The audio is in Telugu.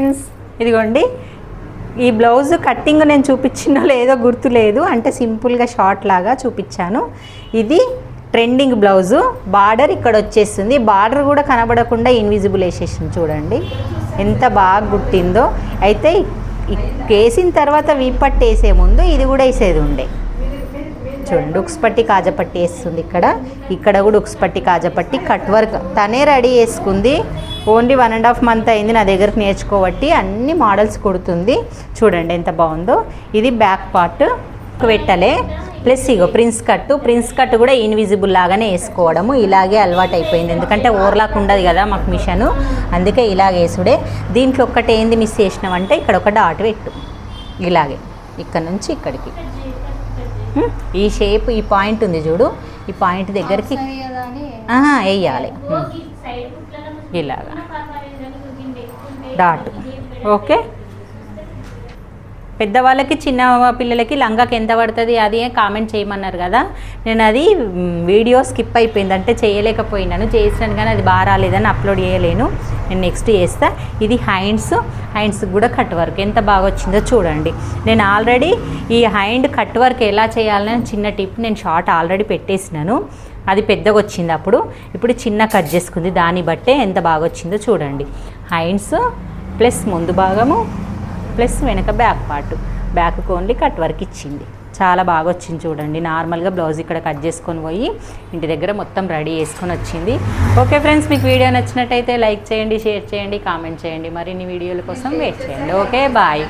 ఫ్రెండ్స్, ఇదిగోండి ఈ బ్లౌజ్ కట్టింగ్ నేను చూపించినో లేదో గుర్తులేదు, అంటే సింపుల్గా షార్ట్ లాగా చూపించాను. ఇది ట్రెండింగ్ బ్లౌజు. బార్డర్ ఇక్కడ వచ్చేస్తుంది, బార్డర్ కూడా కనబడకుండా ఇన్విజిబుల్ వేసేసింది. చూడండి ఎంత బాగా గుట్టిందో. అయితే వేసిన తర్వాత వీపట్టు వేసే ముందు ఇది కూడా వేసేది ఉండే. చూడండి ఉక్స్ పట్టి కాజపట్టి వేస్తుంది. ఇక్కడ కూడా ఉక్స్ పట్టి కాజపట్టి కట్ వర్క్ తనే రెడీ చేసుకుంది. ఓన్లీ 1.5 మంత్ అయింది నా దగ్గరకు నేర్చుకోబట్టి, అన్ని మోడల్స్ కుడుతుంది. చూడండి ఎంత బాగుందో. ఇది బ్యాక్ పార్ట్ పెట్టలే, ప్లస్ ఇగో ప్రిన్స్ కట్ కూడా ఇన్విజిబుల్ లాగానే వేసుకోవడము. ఇలాగే అలవాటు అయిపోయింది, ఎందుకంటే ఓవర్లాక్ ఉండదు కదా మాకు మిషను, అందుకే ఇలాగే వేసుడే. దీంట్లో ఒక్కటి ఏంది మిస్ చేసినామంటే ఇక్కడ ఒక డాట్ పెట్టు, ఇలాగే ఇక్కడ నుంచి ఇక్కడికి ఈ షేప్, ఈ పాయింట్ ఉంది చూడు, ఈ పాయింట్ దగ్గరికి వేయాలి ఇలాగా డాట్. ఓకే, పెద్దవాళ్ళకి చిన్న పిల్లలకి లంగాకి ఎంత పడుతుంది అది కామెంట్ చేయమన్నారు కదా. నేను అది వీడియో స్కిప్ అయిపోయింది, అంటే చేయలేకపోయినాను. చేసినాను కానీ అది బాగా రాలేదని అప్లోడ్ చేయలేను. నేను నెక్స్ట్ చేస్తా. ఇది హ్యాండ్స్ కూడా కట్ వర్క్ ఎంత బాగా వచ్చిందో చూడండి. నేను ఆల్రెడీ ఈ హ్యాండ్ కట్ వర్క్ ఎలా చేయాలని చిన్న టిప్ నేను షార్ట్ ఆల్రెడీ పెట్టేసినాను. అది పెద్దగా వచ్చింది ఇప్పుడు చిన్న కట్ చేసుకుంది. దాన్ని బట్టే ఎంత బాగా వచ్చిందో చూడండి. హ్యాండ్స్ ప్లస్ ముందు భాగము ప్లస్ వెనక బ్యాక్ పార్ట్, బ్యాక్కి ఓన్లీ కట్ వర్క్ ఇచ్చింది. చాలా బాగా వచ్చింది చూడండి. నార్మల్గా బ్లౌజ్ ఇక్కడ కట్ చేసుకొని పోయి ఇంటి దగ్గర మొత్తం రెడీ చేసుకొని వచ్చింది. ఓకే ఫ్రెండ్స్, మీకు వీడియో నచ్చినట్టయితే లైక్ చేయండి, షేర్ చేయండి, కామెంట్ చేయండి. మరిన్ని వీడియోల కోసం వెయిట్ చేయండి. Okay, bye.